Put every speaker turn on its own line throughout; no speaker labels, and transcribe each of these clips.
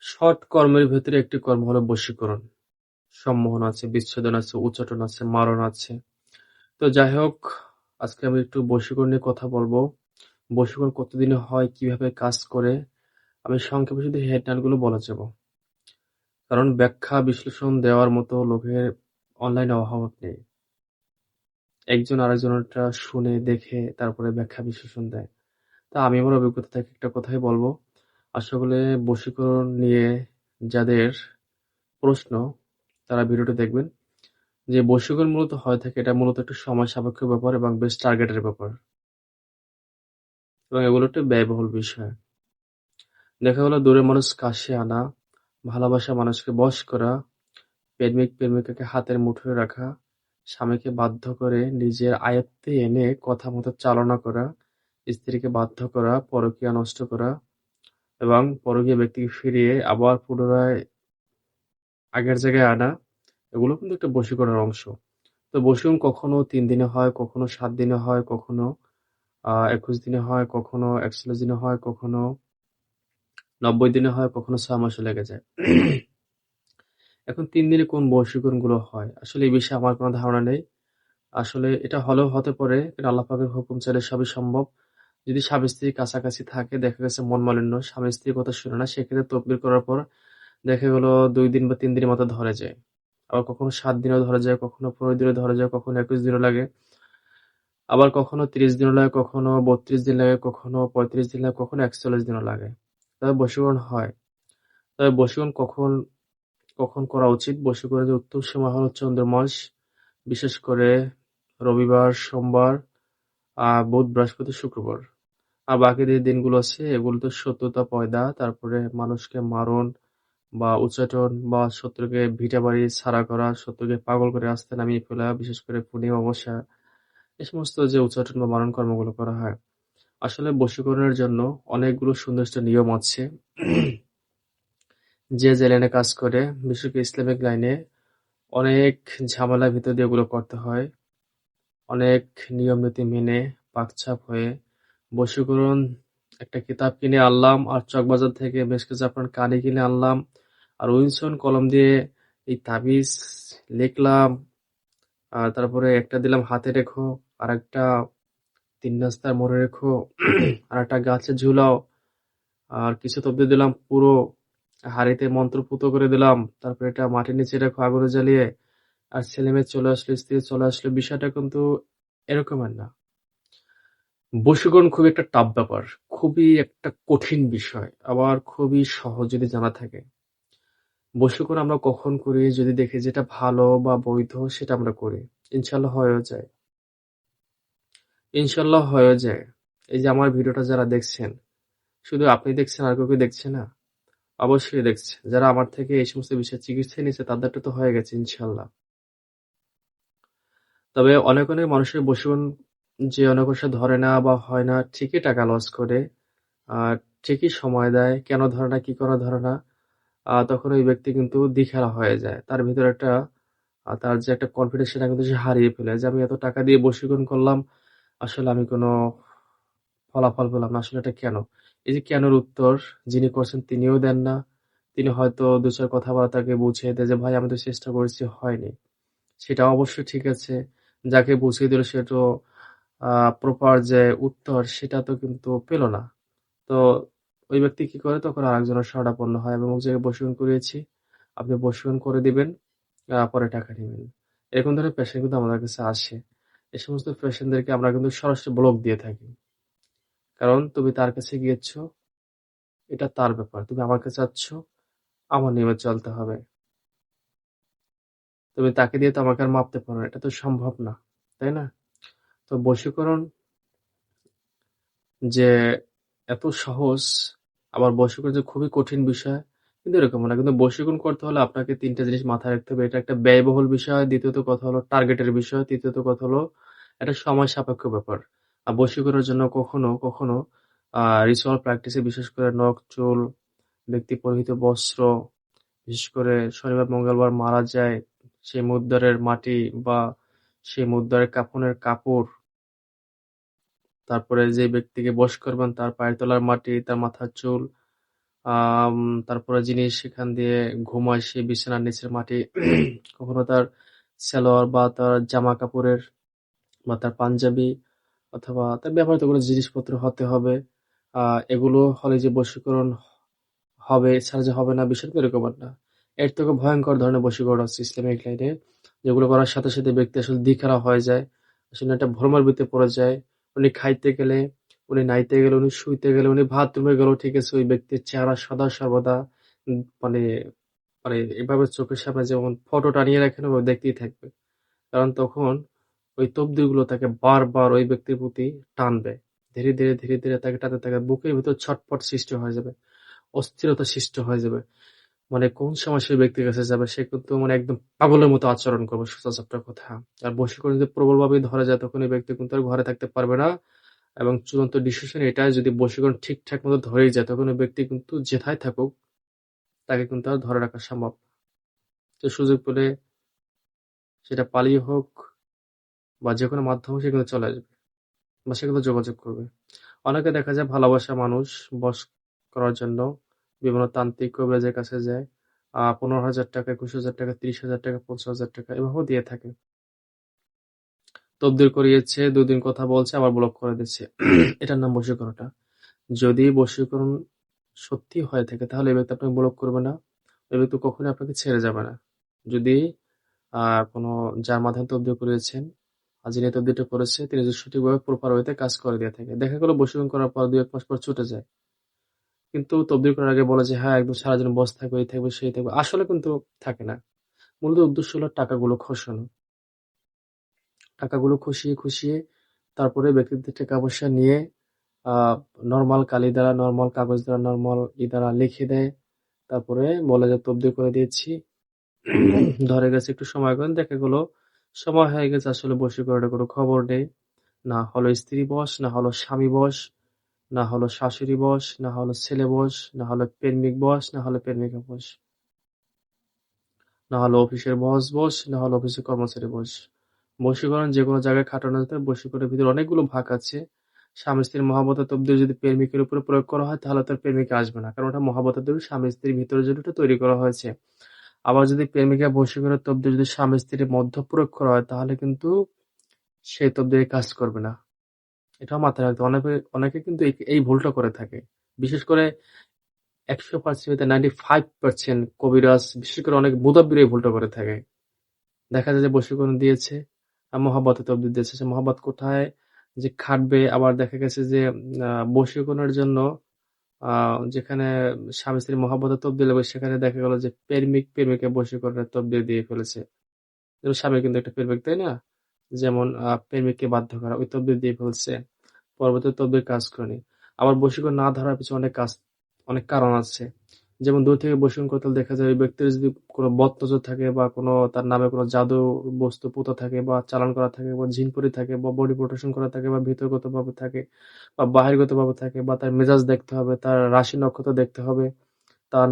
সৎ কর্মের ভেতরে একটি কর্ম হলো বশীকরণ। সম্মোহন আছে, বিচ্ছেদন আছে, উচাটন আছে, মারণ আছে। তো যাই হোক, আজকে আমি একটু বশীকরণ নিয়ে কথা বলবো। বশীকরণ কতদিনে হয়, কিভাবে কাজ করে, আমি সংক্ষেপে শুধু হেডলাইন গুলো বলে যাব। কারণ ব্যাখ্যা বিশ্লেষণ দেওয়ার মতো লোকের অনলাইনে অভাব নেই। একজন আরেকজনেরটা শুনে দেখে তারপরে ব্যাখ্যা বিশ্লেষণ দেয়। তা আমি আমার অভিজ্ঞতা থেকে একটা কথাই বলবো। আসলে বশীকরণ নিয়ে যাদের প্রশ্ন তারা ভিডিওটি দেখবেন। যে বশীকরণ মূলত হয়ে থাকে, এটা মূলত একটা সময় সাপেক্ষ ব্যাপার এবং বেশ টার্গেটের ব্যাপার, এবং এগুলো একটা ব্যয়বহুল বিষয়। দেখা গেল দূরের মানুষ কাছে আনা, ভালোবাসা মানুষকে বশ করা, প্রেমিক-প্রেমিকাকে হাতের মুঠোয় রাখা, স্বামীকে বাধ্য করে নিজের আয়ত্তে এনে কথা মতো চালনা করা, স্ত্রীকে বাধ্য করা, পরকীয়া নষ্ট করা এবং পরকীয়া ব্যক্তিকে ফিরিয়ে আবার পুনরায় আগের জায়গায় আনা, এগুলো কিন্তু একটা বশীকরণের অংশ। তো বশীকরণ কখনো ৩ দিনে হয়, কখনো ৭ দিনে হয়, কখনো ২১ দিনে হয়, কখনো ৪১ দিনে হয়, কখনো ৯০ দিনে হয়, কখনো ৬ মাসও লেগে যায়। এখন ৩ দিনে কোন বশীকরণগুলো হয়? আসলে এই বিষয়ে আমার কোনো ধারণা নেই। আসলে এটা হলেও হতে পারে, কিন্তু আল্লাহ পাকের হুকুম চাইলে সবই সম্ভব। যদি স্বামী-স্ত্রী কাছাকাছি থাকে, দেখা গেছে মন মালিন্য, স্বামী-স্ত্রীর কথা শুনে না, সেক্ষেত্রে তকবির করার পর দেখা গেল ২ দিন বা ৩ দিনের মাথায় ধরে যায়। আবার কখনো ৭ দিনেও ধরে যায়, কখনো ১৫ দিনেও ধরে যায়, কখনো ২১ দিনও লাগে। আবার কখনো ৩০ দিনও লাগে, কখনো ৩২ দিন লাগে, কখনো ৩৫ দিন লাগে, কখনো ৪১ দিনও লাগে। তবে বশীকরণ হয়। তবে বশীকরণ কখন কখন করা উচিত? বশীকরণের উত্তম সময় হলো চন্দ্রমাস, বিশেষ করে রবিবার, সোমবার, বুধ, বৃহস্পতি, শুক্রবার। আর বাকি যে দিনগুলো আছে এগুলোতে শত্রুতা পয়দা, তারপরে মানুষকে মারণ বা উচাটন বা শত্রুকে ভিটা বাড়ি ছাড়া করা, শত্রুকে পাগল করে রাস্তায় নামিয়ে ফেলা, বিশেষ করে পূর্ণিমা, অমাবস্যা, এই সমস্ত যে উচাটন বা মারণ কর্মগুলো করা হয়। আসলে বশীকরণের জন্য অনেকগুলো সুনির্দিষ্ট নিয়ম আছে। যে লাইনে কাজ করে, বিশেষ করে ইসলামিক লাইনে অনেক ঝামেলার ভিতর দিয়ে এগুলো করতে হয়। অনেক নিয়ম-নীতি মেনে পাক-চাপ হয়ে বশীকরণ একটা কিতাব কিনে আনলাম, আর চকবাজার থেকে বেশ কিছু আপনার কালি কিনে আনলাম, আর উইনসন কলম দিয়ে এই তাবিজ লিখলাম, আর তারপরে একটা দিলাম হাতে রেখো, আর একটা ৩ রাস্তার মোড়ে রেখো, আর একটা গাছে ঝুলাও, আর কিছু তবদি দিলাম পুরো হাঁড়িতে মন্ত্রপুত করে দিলাম, তারপরে এটা মাটির নিচে রেখো আগুনে জ্বালিয়ে, আর ছেলে মেয়ে চলে আসলো, স্ত্রী চলে আসলো। বিষয়টা কিন্তু এরকমের না। বশীকরণ খুবই একটা টাফ ব্যাপার, খুবই একটা কঠিন বিষয়, আবার খুবই সহজ যদি জানা থাকে। বশীকরণ আমরা কখন করি? যদি দেখি যেটা ভালো বা বৈধ, সেটা আমরা করি। ইনশাল্লাহ হয়েও যায়। ইনশাল্লাহ হয়েও যায়। এই যে আমার ভিডিওটা যারা দেখছেন, শুধু আপনি দেখছেন আর কেউ কি দেখছে না? অবশ্যই দেখছে। যারা আমার থেকে এই সমস্ত বিষয়ে চিকিৎসা নিয়েছে তাদেরটা তো হয়ে গেছে ইনশাল্লাহ। তবে অনেক অনেক মানুষের বশীকরণ যে অনেক সময় ধরে না বা হয় না, ঠিকই টাকা লস করে, আর ঠিকই সময় দেয়, কেন ধরে না, কি করে ধরে না, তখন ওই ব্যক্তি কিন্তু দিশেহারা হয়ে যায়। তার ভিতরে একটা তার যে একটা কনফিডেন্স, সেটা কিন্তু সে হারিয়ে ফেলে। যে আমি এত টাকা দিয়ে বশীকরণ করলাম, আসলে আমি কোনো ফলাফল পেলাম না। আসলে এটা কেন? এই যে কেনর উত্তর যিনি করছেন তিনিও দেন না। তিনি হয়তো ২-৪ কথাবার্তাকে বুঝিয়ে দেয় যে, "ভাই আমি তো চেষ্টা করেছি, হয়নি।" সেটা অবশ্যই ঠিক আছে। যাকে বুঝিয়ে দিল সে তো আ প্রপার যে উত্তর সেটা তো কিন্তু পেল না। তো ওই ব্যক্তি কি করে? তখন আরেকজনের শরণাপন্ন হয় এবং যে বশীকরণ করিয়েছি, আপনি বশীকরণ করে দিবেন, পরে টাকা নিবেন। এরকম ধরনের পেশেন্ট কিন্তু আমাদের কাছে আসে। এই সমস্ত পেশেন্টদেরকে আমরা কিন্তু সরাসরি ব্লক দিয়ে থাকি। কারণ তুমি তার কাছে গিয়েছ, এটা তার ব্যাপার। তুমি আমার কাছে চাচ্ছ, আমার নিয়মে চলতে হবে। তুমি তাকে দিয়ে তো আমাকে আর মাপতে পারো না। এটা তো সম্ভব না। তাই না? তো বশীকরণ যে এত সহজ, আবার বশীকরণ যে খুবই কঠিন বিষয়, কিন্তু এরকম না। কিন্তু বশীকরণ করতে হলে আপনাকে ৩ টা জিনিস মাথায় রাখতে হবে। এটা একটা ব্যয়বহুল বিষয়, দ্বিতীয়ত কথা হলো টার্গেটের বিষয়, তৃতীয়ত কথা হলো এটা সময় সাপেক্ষ ব্যাপার। আর বশীকরণের জন্য কখনো, কখনো রিচুয়াল প্র্যাকটিসে, বিশেষ করে নখ, চুল, ব্যক্তি পরিহিত বস্ত্র, বিশেষ করে শনিবার, মঙ্গলবার মারা যায়, সেই মুদ্রারের মাটি বা সেই মুদ্রারের কাফনের কাপড়, তারপরে যে ব্যক্তিকে বশ করবেন তার পায়ের তলার মাটি, তার মাথার চুল, আম তারপরে যিনি সেখান দিয়ে ঘুমায় সে বিছানার নিচের মাটি কখনো তার সালোয়ার বা তার জামা-কাপড়ের বা তার পাঞ্জাবি অথবা তার ব্যবহৃত কোনো জিনিসপত্র হতে হবে। আ এগুলো হলে যে বশীকরণ হবে, এছাড়া যে হবে না বিষয়টা এরকম না। এর থেকেও ভয়ংকর ধরনের বশীকরণ আছে ইসলামিক লাইনে, যেগুলো করার সাথে, সাথে ব্যক্তি আসলে দিশেহারা হয়ে যায়। আসলে একটা ভ্রমের ভিতরে পড়ে যায়। উনি খাইতে গেলে, উনি নাইতে গেলে, উনি শুইতে গেলে, উনি বাথরুমে গেলেও ঠিক আছে ওই ব্যক্তির চেহারা সদা সর্বদা মানে মানে এভাবে চোখের সামনে যেমন ফটো টানিয়ে রাখেন ওভাবে দেখতেই থাকবে। কারণ তখন ওই তকদিরগুলো তাকে বারবার ওই ব্যক্তির প্রতি টানবে। ধীরে, ধীরে, ধীরে, ধীরে তাকে টানতে থাকে। বুকের ভিতর ছটফট সৃষ্টি হয়ে যাবে। অস্থিরতা সৃষ্টি হয়ে যাবে। মানে কোন সময় সেই ব্যক্তির কাছে যাবে সে কিন্তু মানে একদম পাগলের মতো আচরণ করবে সোজা সাপটা কথা। আর বশীকরণ যদি প্রবলভাবে ধরা যায় তখন এই ব্যক্তি কিন্তু আর ঘরে থাকতে পারবে না এবং চূড়ান্ত ডিসিশন এটাই যদি বশীকরণ ঠিকঠাক মতো ধরেই যায় তখন ওই ব্যক্তি কিন্তু যেথায় থাকুক তাকে কিন্তু আর ধরে রাখা সম্ভব না। তো সুযোগ পেলে সেটা পালিয়ে হোক বা যেকোনো মাধ্যমে সে কিন্তু চলে আসবে বা সে কিন্তু যোগাযোগ করবে। অনেকে দেখা যায় ভালোবাসা মানুষ বশ করার জন্য বিভিন্ন তান্ত্রিক কবিরাজের কাছে যায়। ১৫,০০০ টাকা, ২১,০০০ টাকা, ৩০,০০০ টাকা, ৫০,০০০ টাকা এভাবেও দিয়ে থাকে। তদবির করিয়েছে, ২ দিন কথা বলছে আবার ব্লক করে দিচ্ছে। এটার নাম বশীকরণটা। যদি বশীকরণ সত্যি হয়ে থাকে তাহলে এই ব্যক্তি আপনাকে ব্লক করবে না। ওই ব্যক্তি কখনোই আপনাকে ছেড়ে যাবে না। যদি আ কোনো যার মাধ্যমে তদবির করিয়েছেন, যিনি তদবিরটা করেছে তিনি যদি সঠিকভাবে প্রপার ওয়েতে কাজ করে দিয়ে থাকে। দেখা গেল বশীকরণ করার পর ২-১ মাস পর ছুটে যায়। কিন্তু তদবির করার আগে বলে যে হ্যাঁ, একদম সারাজীবন বশ থাকবে, এই থাকবে, সেই থাকবে। আসলে কিন্তু থাকে না। মূলত উদ্দেশ্য হলো টাকাগুলো খসানো। টাকাগুলো খসিয়ে, খসিয়ে তারপরে ব্যক্তিদের টাকা-পয়সা নিয়ে আ নরমাল কালি দ্বারা, নরমাল কাগজ দ্বারা, নরমাল দ্বারা লিখে দেয়। তারপরে বলে যে তদবির করে দিয়েছি। ধরে গেছে একটু সময় করেন। দেখা গেল সময় হয়ে গেছে আসলে বশীকরণের কোনো খবর নেই। না হলো স্ত্রী বশ, না হলো স্বামী বশ, না হলো শাশুড়ি বশ, না হলো ছেলে বশ, না হলো প্রেমিক বশ, না হলো প্রেমিকা বশ। না হলো অফিসের বস বশ, না হলো অফিসের কর্মচারী বশ। বশীকরণ যেকোনো জায়গায় খাটানো যেতে পারে। বশীকরণের ভিতরে অনেকগুলো ভাগ আছে। স্বামী-স্ত্রীর মহাবতার তবদির যদি প্রেমিকের উপরে প্রয়োগ করা হয় তাহলে তার প্রেমিকা আসবে না। কারণ ওটা মহাবতার তবদির স্বামী-স্ত্রীর ভিতরের জন্য ওটা তৈরি করা হয়েছে। আবার যদি প্রেমিকা বশীকরণের তবদির যদি স্বামী-স্ত্রীর মধ্যে প্রয়োগ করা হয় তাহলে কিন্তু সেই তবদির কাজ করবে না। এটাও মাথায় রাখতে হবে। অনেকে কিন্তু এই ভুলটা করে থাকে। বিশেষ করে ১০০% হইতে 95% কবিরাজ বিশেষ করে অনেক মুদাব্বির এই ভুলটা করে থাকে। দেখা যায় যে বশীকরণ দিয়েছে, মহাব্বতে তবদির দিয়েছে। সে মহাব্বত কোথায় যে খাটবে আবার দেখা গেছে যে বশীকরণের জন্য আ যেখানে স্বামী-স্ত্রীর মহাব্বতের তবদির লাগবে সেখানে দেখা গেল যে প্রেমিক-প্রেমিকা বশীকরণের তবদির দিয়ে ফেলেছে। যেমন স্বামী কিন্তু একটা প্রেমিক, তাই না? যেমন প্রেমিককে বাধ্য করা ওই তদবির দিয়ে ফেলছে। পরবর্তীতে তদবির কাজ করেনি। আবার বশীকরণ না ধরার পিছনে অনেক কারণ আছে। যেমন দূর থেকে বশীকরণ করতে হলে দেখা যায় ওই ব্যক্তির যদি কোনো বদনজর থাকে বা কোনো তার নামে কোনো জাদু বস্তু পোতা থাকে বা চালান করা থাকে বা জিনপরি থাকে বা বডি প্রোটেকশন করা থাকে বা ভিতরগতভাবে থাকে বা বাহিরগতভাবে থাকে বা তার মেজাজ দেখতে হবে, তার রাশি নক্ষত্র দেখতে হবে, তার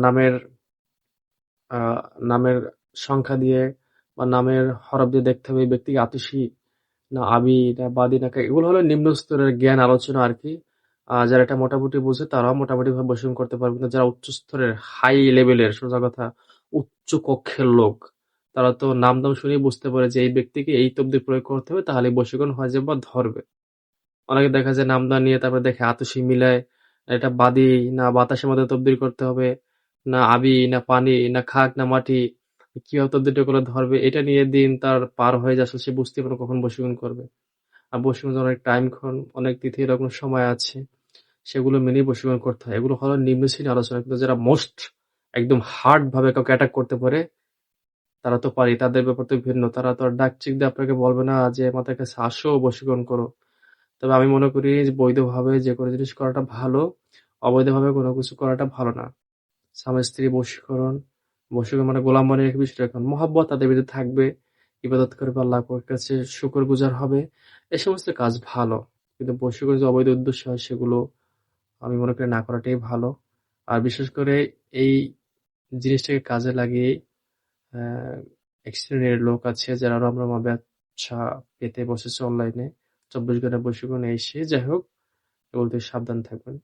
আ নামের সংখ্যা দিয়ে বা নামের হরফ দিয়ে দেখতে হবে এই ব্যক্তি কি আতশী না আবি না বাদি না এগুলো হলো নিম্ন স্তরের জ্ঞান আলোচনা আরকি। যারা এটা মোটামুটি বুঝে তারাও মোটামুটিভাবে বশীকরণ করতে পারবে। কিন্তু যারা উচ্চ স্তরের হাই লেভেলের সোজা কথা উচ্চ কক্ষের লোক, তারা তো নাম-দাম শুনেই বুঝতে পারে যে এই ব্যক্তিকে এই তবদির প্রয়োগ করতে হবে তাহলেই বশীকরণ হয়ে যাবে বা ধরবে। অনেকে দেখা যায় নাম-দাম নিয়ে তারপরে দেখে আতশী মিলায়, এটা বাদি না বাতাসের মধ্যে তবদির করতে হবে, না আবি না পানি না খাক না মাটি, কিভাবে তবদিরটা করলে ধরবে এটা নিয়ে দিন তার পার হয়ে যায় আসলে সে বুঝতেই পারে না কখন বশীকরণ করবে। আর বশীকরণের জন্য অনেক টাইমক্ষণ, অনেক তিথি এরকম সময় আছে। সেগুলো মেনেই বশীকরণ করতে হয়। এগুলো হলো নিম্ন শ্রেণীর আলোচনা। কিন্তু যারা মোস্ট একদম হার্ড ভাবে কাউকে অ্যাটাক করতে পারে, তারা তো পারেই। তাদের ব্যাপার তো ভিন্ন। তারা তো আর ডাক-চিক দিয়ে আপনাকে বলবে না যে আমাদের কাছে আসো বশীকরণ করো। তবে আমি মনে করি যে বৈধভাবে যেকোনো জিনিস করাটা ভালো। অবৈধভাবে কোনো কিছু করাটা ভালো না। স্বামী-স্ত্রী বশীকরণ, বশীকরণ মানে গোলাম বানিয়ে রেখে বিষয়টা এখন মহাব্বত তাদের ভিতরে থাকবে। ইবাদত করবে, আল্লাহ পাকের কাছে শুকরগুজার হবে। এই সমস্ত কাজ ভালো। কিন্তু বশীকরণ যে অবৈধ উদ্দেশ্য হয় সেগুলো আমি মনে করি না করাটাই ভালো। আর বিশেষ করে এই জিনিসটাকে কাজে লাগিয়ে অ্যা এক শ্রেণীর লোক আছে যারা রমরমা ব্যবসা পেতে বসেছে অনলাইনে। ২৪ ঘন্টা বশীকরণ এই সেই যাই হোক এগুলো থেকে সাবধান থাকবেন।